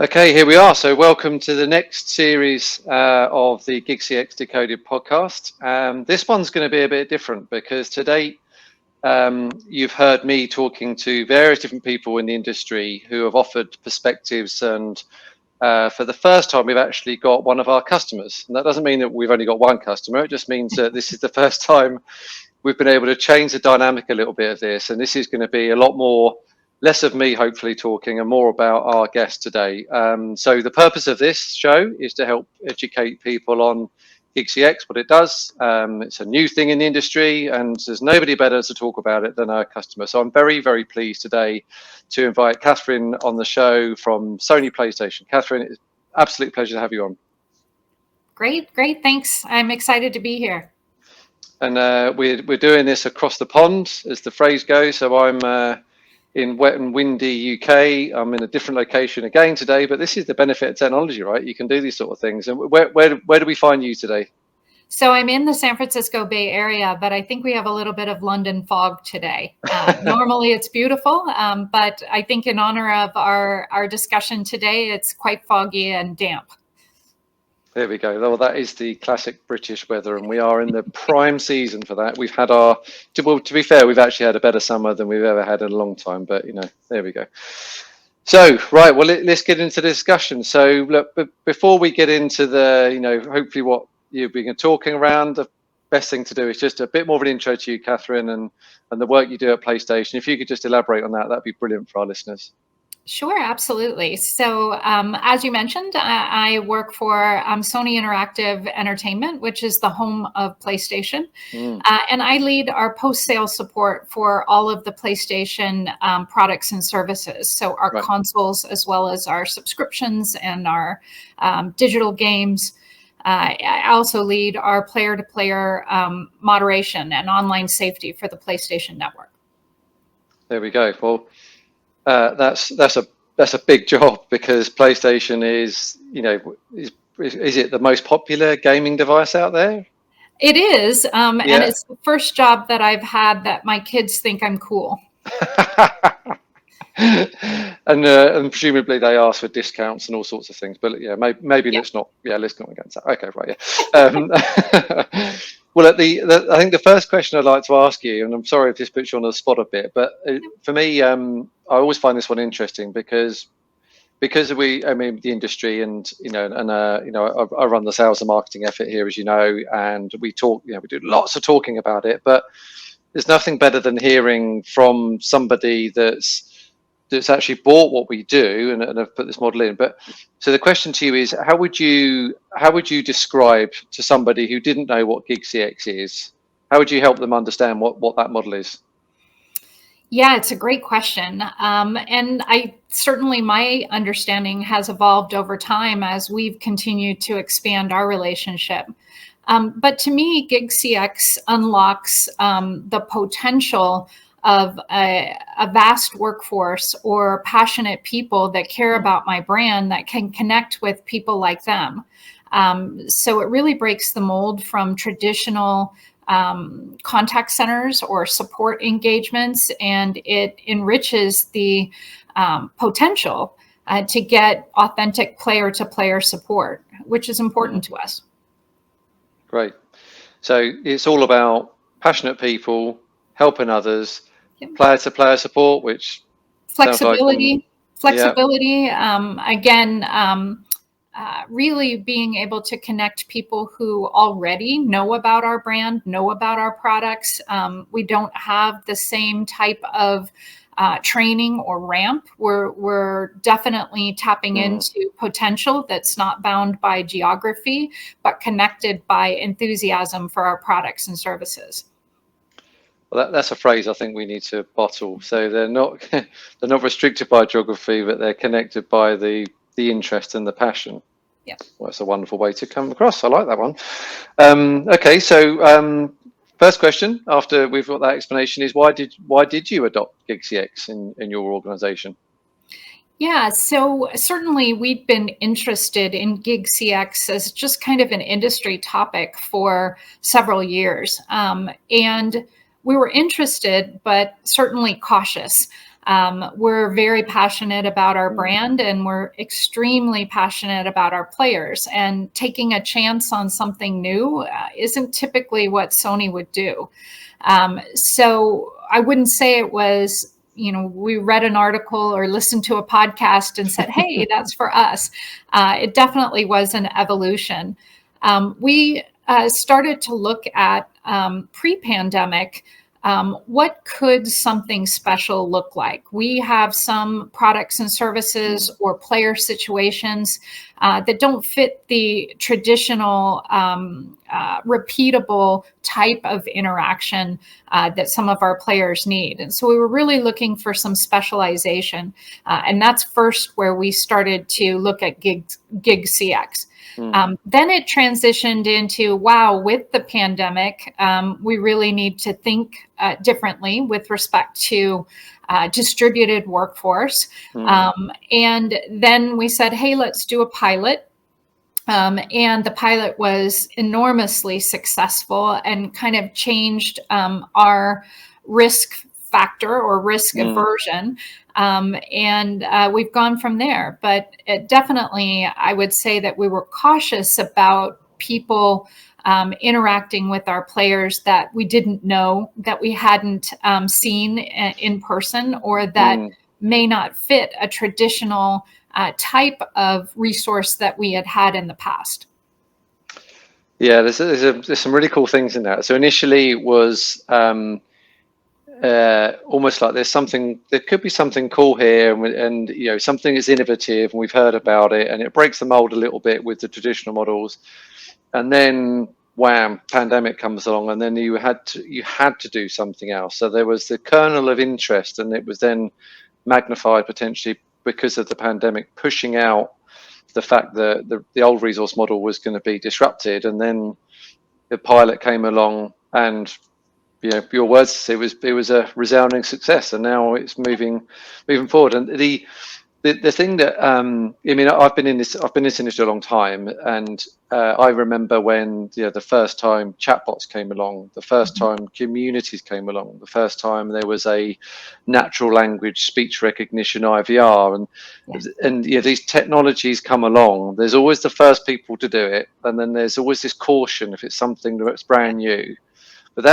Okay, here we are. So welcome to the next series of the GigCX Decoded podcast. This one's going to be a bit different because today you've heard me talking to various different people in the industry who have offered perspectives, and for the first time we've actually got one of our customers. And that doesn't mean that we've only got one customer. It just means that this is the first time we've been able to change the dynamic a little bit of this, and this is going to be a lot more less of me hopefully talking and more about our guest today. So the purpose of this show is to help educate people on GigCX, what it does. It's a new thing in the industry, and there's nobody better to talk about it than our customer. So I'm very, very pleased today to invite Catherine on the show from Sony PlayStation. Catherine, it's an absolute pleasure to have you on. Great. Thanks. I'm excited to be here. And we're doing this across the pond, as the phrase goes. So I'm in wet and windy UK. I'm in a different location again today, but this is the benefit of technology, right? You can do these sort of things. And where do we find you today? So I'm in the San Francisco Bay Area, but I think we have a little bit of London fog today. Normally it's beautiful, but I think in honor of our discussion today, it's quite foggy and damp. There we go. Well, that is the classic British weather, and we are in the prime season for that. We've had to be fair, we've actually had a better summer than we've ever had in a long time, but there we go. So, right, well, let's get into the discussion. So, look, before we get into the, hopefully what you've been talking around, the best thing to do is just a bit more of an intro to you, Catherine, and the work you do at PlayStation. If you could just elaborate on that, that'd be brilliant for our listeners. Sure, absolutely. So as you mentioned, I work for Sony Interactive Entertainment, which is the home of PlayStation. And I lead our post-sale support for all of the PlayStation products and services. So our consoles, as well as our subscriptions and our digital games. I also lead our player-to-player moderation and online safety for the PlayStation Network. There we go. Well, that's a big job, because PlayStation is it the most popular gaming device out there? It is, and it's the first job that I've had that my kids think I'm cool. And presumably they ask for discounts and all sorts of things, but maybe let's not against that. Okay, right, yeah. Well, I think the first question I'd like to ask you, and I'm sorry if this puts you on the spot a bit, but for me, I always find this one interesting because the industry, and I run the sales and marketing effort here, as you know, and we talk, we do lots of talking about it, but there's nothing better than hearing from somebody that's actually bought what we do and have put this model in. But so the question to you is, how would you describe to somebody who didn't know what GigCX is, how would you help them understand what that model is? Yeah, it's a great question. And certainly my understanding has evolved over time as we've continued to expand our relationship. But to me, GigCX unlocks the potential of a vast workforce or passionate people that care about my brand, that can connect with people like them. So it really breaks the mold from traditional contact centers or support engagements, and it enriches the potential to get authentic player-to-player support, which is important to us. Great. So it's all about passionate people helping others, player-to-player support, which flexibility. Again, really being able to connect people who already know about our brand, know about our products. We don't have the same type of training or ramp. We're definitely tapping into potential that's not bound by geography, but connected by enthusiasm for our products and services. Well, that's a phrase I think we need to bottle. So they're not restricted by geography, but they're connected by the interest and the passion. Yeah, well, that's a wonderful way to come across. I like that one. Okay, so first question after we've got that explanation is, why did you adopt GigCX in your organization? Yeah, so certainly we've been interested in GigCX as just kind of an industry topic for several years, and we were interested, but certainly cautious. We're very passionate about our brand, and we're extremely passionate about our players. And taking a chance on something new isn't typically what Sony would do. So I wouldn't say it was, we read an article or listened to a podcast and said, hey, that's for us. It definitely was an evolution. We started to look at pre-pandemic, what could something special look like? We have some products and services or player situations that don't fit the traditional repeatable type of interaction that some of our players need. And so we were really looking for some specialization. And that's first where we started to look at GigCX. Then it transitioned into, wow, with the pandemic, we really need to think differently with respect to distributed workforce. And then we said, hey, let's do a pilot. And the pilot was enormously successful and kind of changed our risk factor or risk aversion. And we've gone from there. But definitely, I would say that we were cautious about people interacting with our players that we didn't know, that we hadn't seen in person, or that may not fit a traditional type of resource that we had in the past. Yeah, there's some really cool things in that. So initially it was almost like there could be something cool here, and something is innovative, and we've heard about it, and it breaks the mold a little bit with the traditional models, and then wham, pandemic comes along, and then you had to do something else. So there was the kernel of interest, and it was then magnified potentially because of the pandemic, pushing out the fact that the old resource model was going to be disrupted, and then the pilot came along, and your words, it was a resounding success, and now it's moving forward. And the thing that I've been in this industry a long time, and I remember when the first time chatbots came along, the first time communities came along, the first time there was a natural language speech recognition IVR, and these technologies come along. There's always the first people to do it, and then there's always this caution if it's something that's brand new. But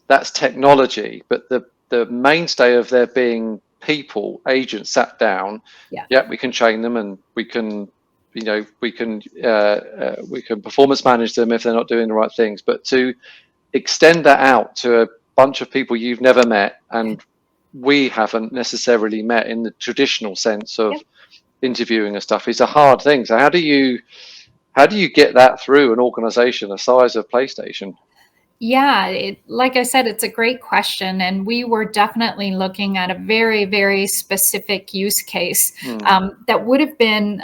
that's technology. But the mainstay of there being people, agents sat down. We can train them, and we can performance manage them if they're not doing the right things. But to extend that out to a bunch of people you've never met, and we haven't necessarily met in the traditional sense of interviewing and stuff, is a hard thing. So how do you get that through an organization the size of PlayStation? Yeah, like I said, it's a great question. And we were definitely looking at a very, very specific use case that would have been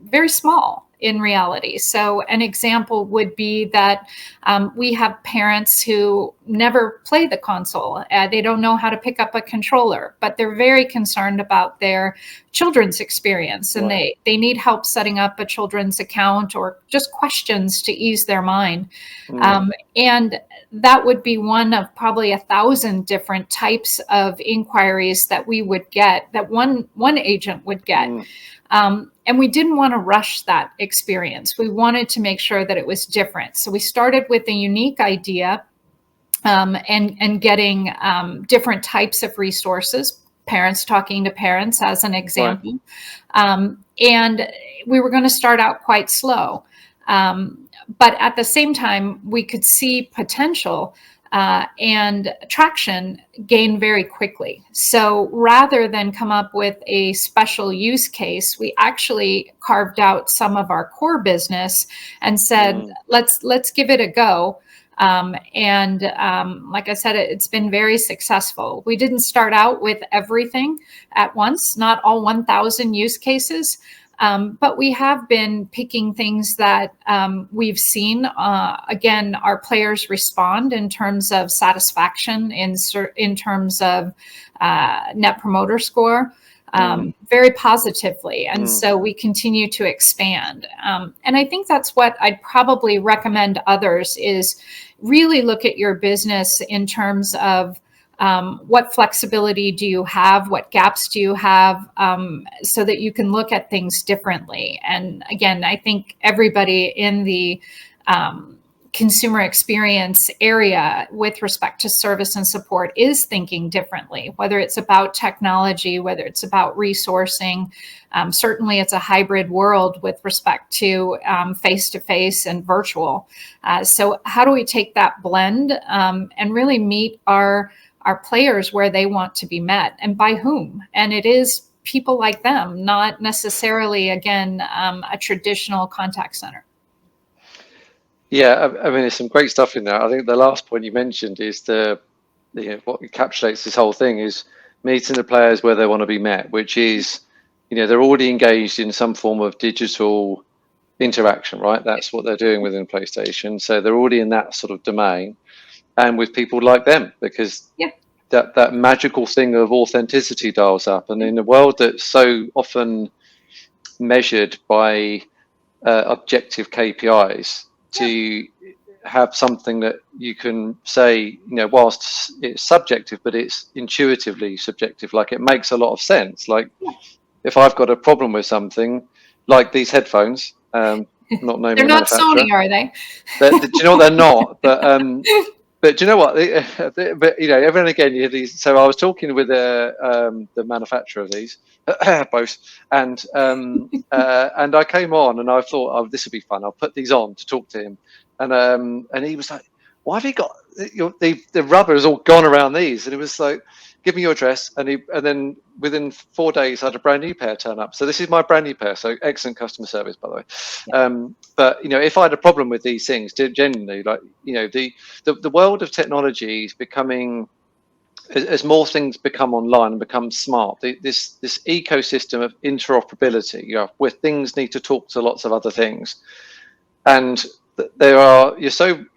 very small in reality. So an example would be that we have parents who never play the console. They don't know how to pick up a controller, but they're very concerned about their children's experience, and they need help setting up a children's account, or just questions to ease their mind. And that would be one of probably 1,000 different types of inquiries that we would get, that one agent would get. And we didn't want to rush that experience. We wanted to make sure that it was different. So we started with a unique idea, and getting different types of resources, parents talking to parents as an example. And we were going to start out quite slow. But at the same time, we could see potential and traction gain very quickly. So rather than come up with a special use case, we actually carved out some of our core business and said, let's give it a go. And like I said, it's been very successful. We didn't start out with everything at once, not all 1,000 use cases. But we have been picking things that we've seen. Again, our players respond in terms of satisfaction, in terms of Net Promoter Score, very positively. And so we continue to expand. And I think that's what I'd probably recommend others, is really look at your business in terms of What flexibility do you have? What gaps do you have, so that you can look at things differently? And again, I think everybody in the consumer experience area with respect to service and support is thinking differently, whether it's about technology, whether it's about resourcing. Certainly it's a hybrid world with respect to face-to-face and virtual. So how do we take that blend and really meet our players where they want to be met, and by whom? And it is people like them, not necessarily, again, a traditional contact center. Yeah, I mean, there's some great stuff in there. I think the last point you mentioned is what encapsulates this whole thing is meeting the players where they want to be met, which is, they're already engaged in some form of digital interaction, right? That's what they're doing within PlayStation. So they're already in that sort of domain, and with people like them, because that magical thing of authenticity dials up. And in a world that's so often measured by objective KPIs, to have something that you can say, whilst it's subjective, but it's intuitively subjective. Like, it makes a lot of sense. Like, if I've got a problem with something, like these headphones, not naming they're the not manufacturer. Sony, are they? Do you know what? They're not. But do you know what? But every and again you hear these. So I was talking with the manufacturer of these, both, and I came on and I thought, oh, this would be fun. I'll put these on to talk to him, and he was like, why have you got the rubber has all gone around these? And it was like, give me your address, and then within 4 days I had a brand new pair turn up. So this is my brand new pair. So excellent customer service, by the way. But if I had a problem with these things, genuinely, like, the world of technology is becoming, as more things become online and become smart, this ecosystem of interoperability, where things need to talk to lots of other things, and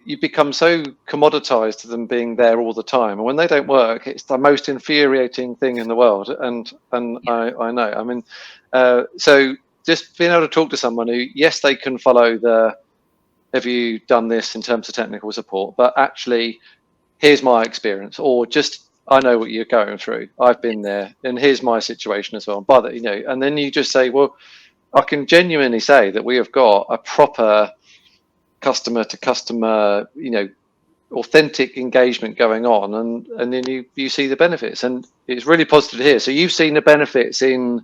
you become so commoditized to them being there all the time, and when they don't work, it's the most infuriating thing in the world. And I know. I mean, so just being able to talk to someone who, yes, they can follow have you done this in terms of technical support, but actually, here's my experience, or just, I know what you're going through. I've been there, and here's my situation as well. And by that, and then you just say, well, I can genuinely say that we have got a proper customer to customer, authentic engagement going on, and then you see the benefits, and it's really positive to hear. So you've seen the benefits in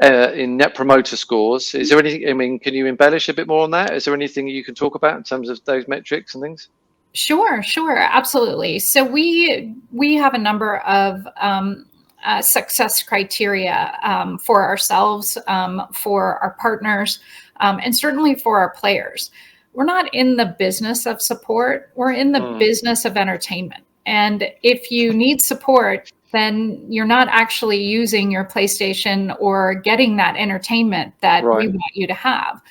Net Promoter Scores. Is there anything? I mean, can you embellish a bit more on that? Is there anything you can talk about in terms of those metrics and things? Sure, absolutely. So we have a number of success criteria for ourselves, for our partners, and certainly for our players. We're not in the business of support. We're in the business of entertainment. And if you need support, then you're not actually using your PlayStation or getting that entertainment that we want you to have.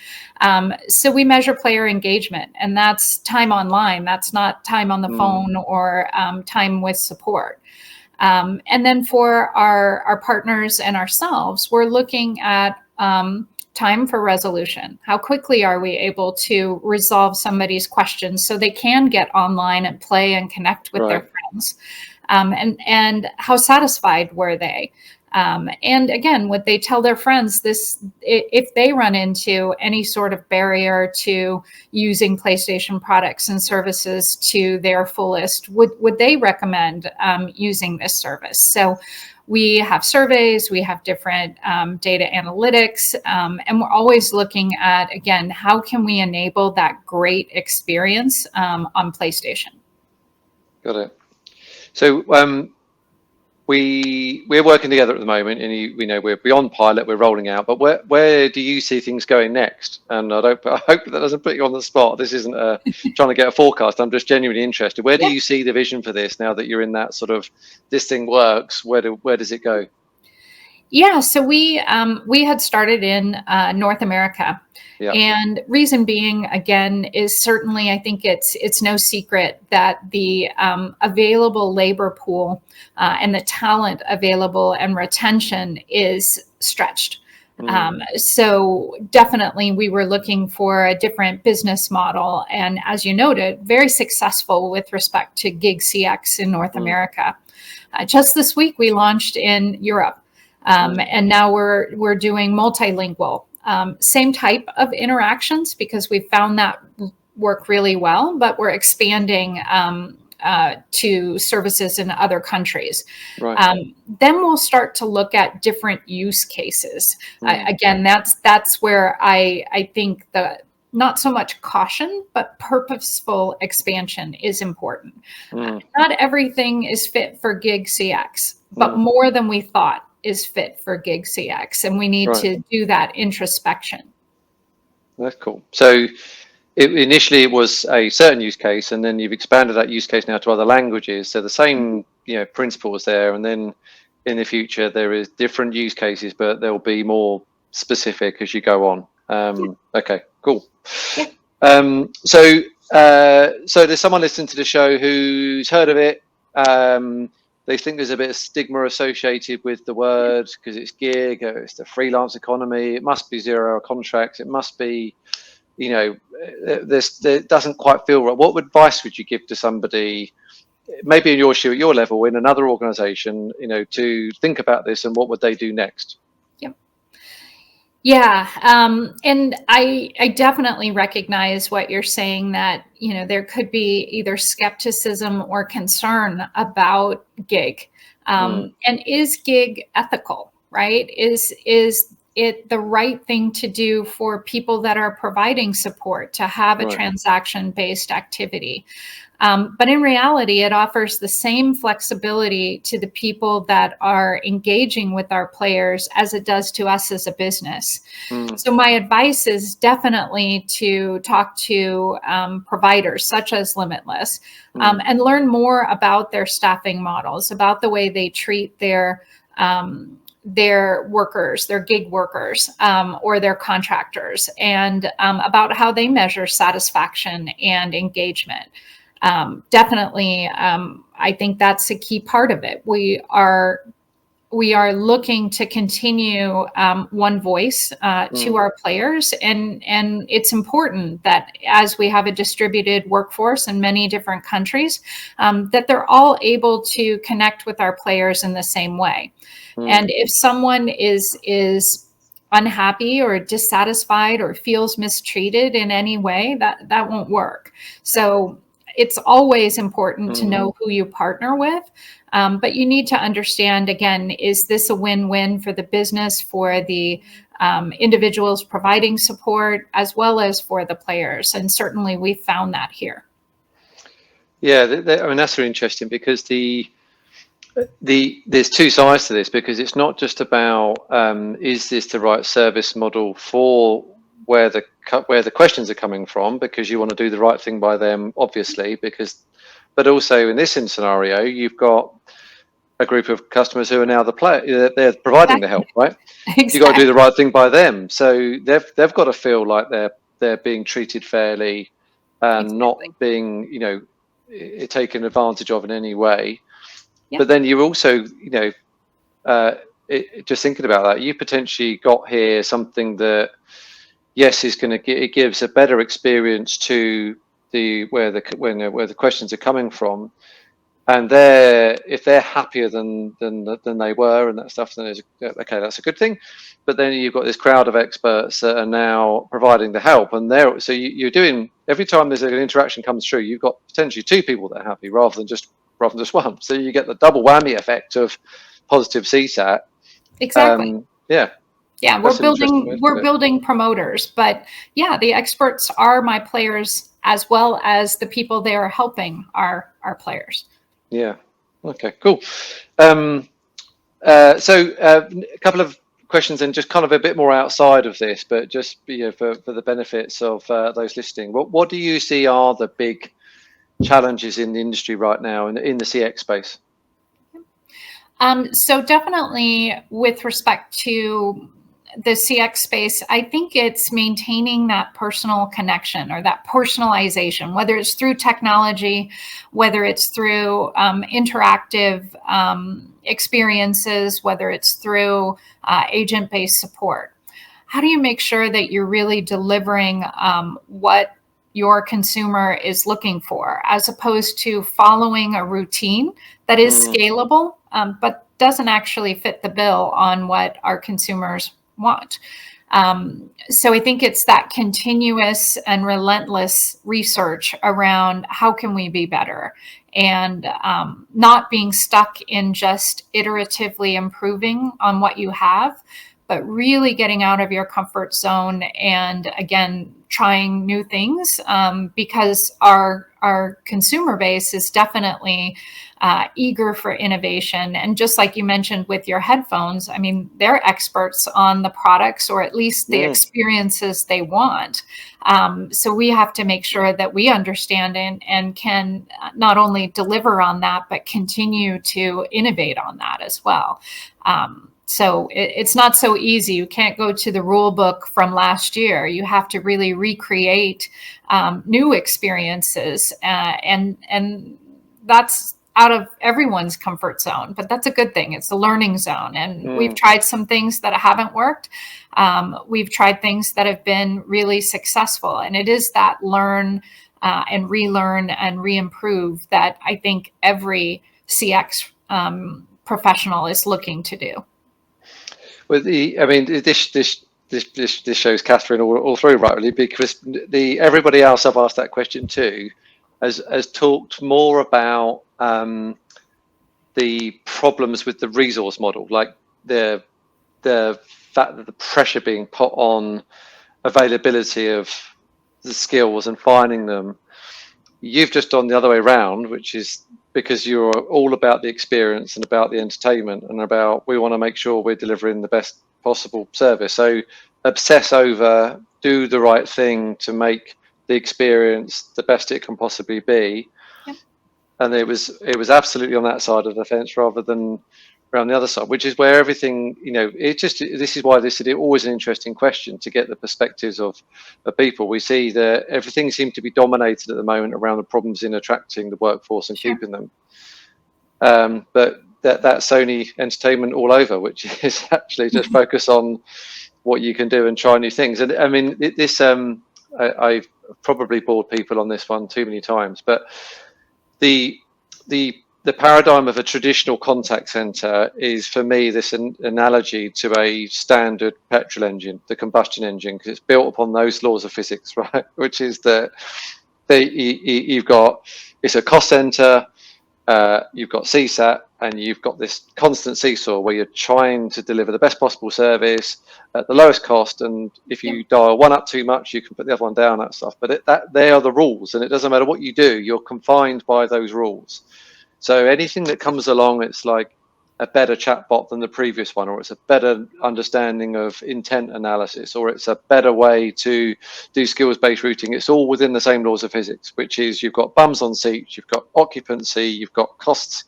So we measure player engagement, and that's time online. That's not time on the phone or time with support. And then for our partners and ourselves, we're looking at time for resolution. How quickly are we able to resolve somebody's questions so they can get online and play and connect with their friends? And how satisfied were they? And again, would they tell their friends this, if they run into any sort of barrier to using PlayStation products and services to their fullest, would they recommend using this service? So we have surveys, we have different data analytics, and we're always looking at, again, how can we enable that great experience on PlayStation? Got it. So we're working together at the moment, and we're beyond pilot, we're rolling out. But where do you see things going next? And I hope that doesn't put you on the spot. This isn't trying to get a forecast. I'm just genuinely interested. Where do you see the vision for this now that you're in that sort of, this thing works? Where does it go? Yeah, so we had started in North America. Yeah. And reason being, again, is certainly, I think it's no secret that the available labor pool and the talent available and retention is stretched. So definitely we were looking for a different business model. And as you noted, very successful with respect to GigCX in North America. Just this week, we launched in Europe. And now we're doing multilingual. Same type of interactions because we found that work really well, but we're expanding to services in other countries. Right. Then we'll start to look at different use cases. Again, that's where I think the not so much caution, but purposeful expansion is important. Not everything is fit for GigCX, but more than we thought is fit for GigCX, and we need to do that introspection. That's cool. So initially it was a certain use case, and then you've expanded that use case now to other languages. So the same principle was there, and then in the future there is different use cases, but they'll be more specific as you go on. Okay, cool. Yeah. So there's someone listening to the show who's heard of it. They think there's a bit of stigma associated with the word because it's gig, it's the freelance economy. It must be 0-hour contracts. It must be, it doesn't quite feel right. What advice would you give to somebody, maybe in your shoe at your level, in another organization, to think about this, and what would they do next? Yeah. And I definitely recognize what you're saying, that, there could be either skepticism or concern about gig. And is gig ethical, right? Is it the right thing to do for people that are providing support to have a transaction-based activity? But in reality, it offers the same flexibility to the people that are engaging with our players as it does to us as a business. So my advice is definitely to talk to providers such as Limitless and learn more about their staffing models, about the way they treat their workers, their gig workers, or their contractors, and about how they measure satisfaction and engagement. Definitely, I think that's a key part of it. We are looking to continue one voice to our players, and it's important that as we have a distributed workforce in many different countries, that they're all able to connect with our players in the same way. And if someone is unhappy or dissatisfied or feels mistreated in any way, that won't work. So it's always important to know who you partner with, but you need to understand, again, is this a win-win for the business, for the individuals providing support, as well as for the players? And certainly we found that here. Yeah, I mean, that's really interesting, because there's two sides to this, because it's not just about is this the right service model for where the questions are coming from, because you want to do the right thing by them, obviously, but also in this scenario, you've got a group of customers who are now they're providing the help, right? Exactly. You've got to do the right thing by them, so they've got to feel like they're being treated fairly, and not being taken advantage of in any way. But then you also, just thinking about that, you potentially got here something that, yes, is going to it gives a better experience to where the questions are coming from, and if they're happier than they were and that stuff, then okay, that's a good thing. But then you've got this crowd of experts that are now providing the help, and so you're doing, every time there's an interaction comes through, you've got potentially two people that are happy rather than just one. So you get the double whammy effect of positive CSAT. Exactly. Yeah, we're building promoters, but the experts are my players as well as the people they are helping our players. Yeah. Okay, cool. So a couple of questions, and just kind of a bit more outside of this, but just for the benefits of those listening. What do you see are the big challenges in the industry right now in the CX space? So definitely with respect to the CX space, I think it's maintaining that personal connection or that personalization, whether it's through technology, whether it's through interactive experiences, whether it's through agent-based support. how do you make sure that you're really delivering what your consumer is looking for, as opposed to following a routine that is scalable, but doesn't actually fit the bill on what our consumers want. So I think it's that continuous and relentless research around how can we be better, and not being stuck in just iteratively improving on what you have, but really getting out of your comfort zone and, again, trying new things, because our consumer base is definitely eager for innovation. And just like you mentioned with your headphones, I mean, they're experts on the products, or at least the experiences they want. So we have to make sure that we understand and can not only deliver on that, but continue to innovate on that as well. So it's not so easy. You can't go to the rule book from last year. You have to really recreate new experiences, and that's out of everyone's comfort zone, but that's a good thing. It's a learning zone. And we've tried some things that haven't worked. We've tried things that have been really successful. And it is that learn and relearn and reimprove that I think every CX professional is looking to do. Well, I mean, this shows Catherine all through, right? Really, because everybody else I've asked that question to has talked more about the problems with the resource model, like the fact that the pressure being put on availability of the skills and finding them. You've just done the other way around, which is because you're all about the experience and about the entertainment and about, we want to make sure we're delivering the best possible service. So obsess over, do the right thing to make the experience the best it can possibly be. Yep. And it was absolutely on that side of the fence rather than around the other side, which is where everything, this is why this is always an interesting question, to get the perspectives of people. We see that everything seems to be dominated at the moment around the problems in attracting the workforce and keeping them. But that's Sony Entertainment all over, which is actually just focus on what you can do and try new things. And I mean, this, I've probably bored people on this one too many times, but the paradigm of a traditional contact center is, for me, this analogy to a standard petrol engine, the combustion engine, because it's built upon those laws of physics, right? Which is that you've got, it's a cost center, you've got CSAT, and you've got this constant seesaw where you're trying to deliver the best possible service at the lowest cost. And if you dial one up too much, you can put the other one down, that stuff. But they are the rules, and it doesn't matter what you do, you're confined by those rules. So anything that comes along, it's like a better chatbot than the previous one, or it's a better understanding of intent analysis, or it's a better way to do skills-based routing. It's all within the same laws of physics, which is you've got bums on seats, you've got occupancy, you've got costs,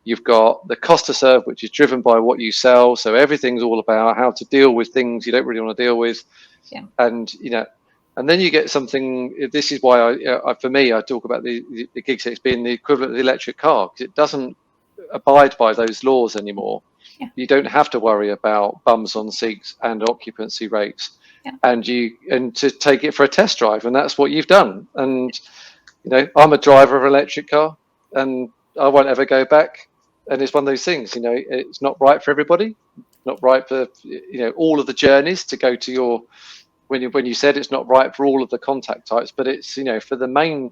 you've got the cost to serve, which is driven by what you sell. So everything's all about how to deal with things you don't really want to deal with. Yeah. And then you get something. This is why for me, I talk about the GigCX being the equivalent of the electric car, because it doesn't abide by those laws anymore. Yeah. You don't have to worry about bums on seats and occupancy rates, and to take it for a test drive, and that's what you've done. And I'm a driver of an electric car, and I won't ever go back. And it's one of those things. It's not right for everybody, not right for all of the journeys to go to your. When you said it's not right for all of the contact types, but it's for the main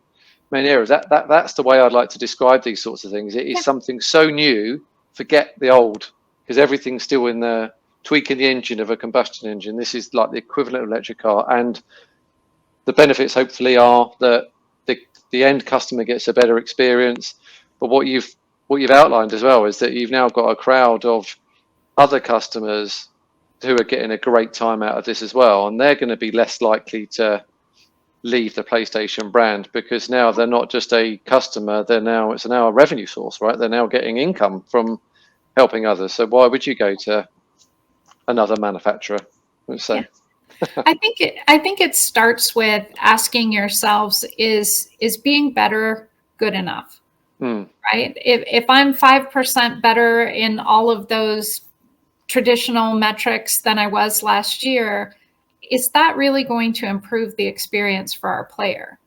areas, that's the way I'd like to describe these sorts of things. It is something so new, forget the old, because everything's still in the tweaking the engine of a combustion engine. This is like the equivalent of an electric car, and the benefits hopefully are that the end customer gets a better experience. But what you've outlined as well is that you've now got a crowd of other customers who are getting a great time out of this as well, and they're going to be less likely to leave the PlayStation brand, because now they're not just a customer, it's now a revenue source, right? They're now getting income from helping others. So why would you go to another manufacturer? So I think it starts with asking yourselves, is being better good enough? Right? If I'm 5% better in all of those traditional metrics than I was last year, is that really going to improve the experience for our player?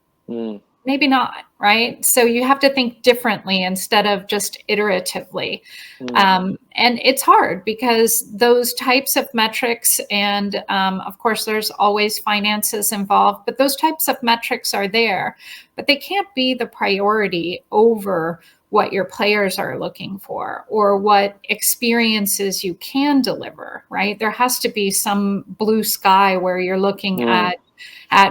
Maybe not, right? So you have to think differently instead of just iteratively. And it's hard because those types of metrics, and of course, there's always finances involved, but those types of metrics are there, but they can't be the priority over what your players are looking for or what experiences you can deliver, right? There has to be some blue sky where you're looking at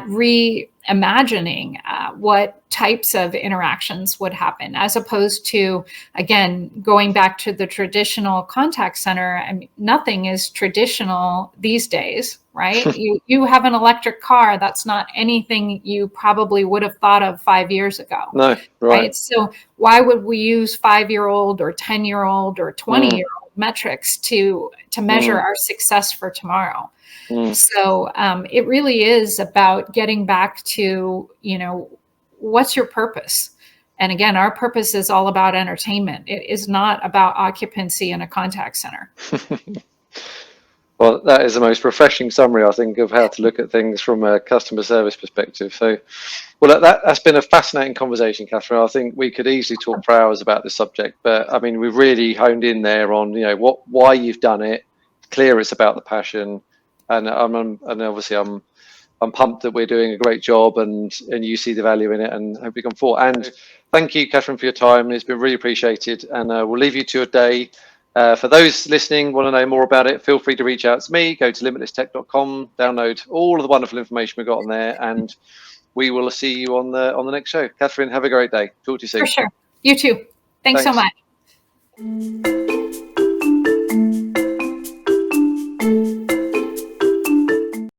reimagining what types of interactions would happen, as opposed to, again, going back to the traditional contact center. I mean, nothing is traditional these days, right? You have an electric car. That's not anything you probably would have thought of 5 years ago. No, right. So why would we use 5-year-old or 10-year-old or 20-year-old metrics to measure our success for tomorrow? So it really is about getting back to, what's your purpose? And again, our purpose is all about entertainment. It is not about occupancy in a contact center. Well, that is the most refreshing summary, I think, of how to look at things from a customer service perspective. So, well, that's been a fascinating conversation, Catherine. I think we could easily talk for hours about this subject, but I mean, we've really honed in there on, why you've done it. Clear it's about the passion, and obviously I'm pumped that we're doing a great job, and you see the value in it, and hope you come forward. And thank you, Catherine, for your time. It's been really appreciated, and we'll leave you to your day. For those listening, want to know more about it, feel free to reach out to me. Go to limitlesstech.com, download all of the wonderful information we've got on there, and we will see you on the next show. Catherine, have a great day. Talk to you soon. For sure. You too. Thanks so much.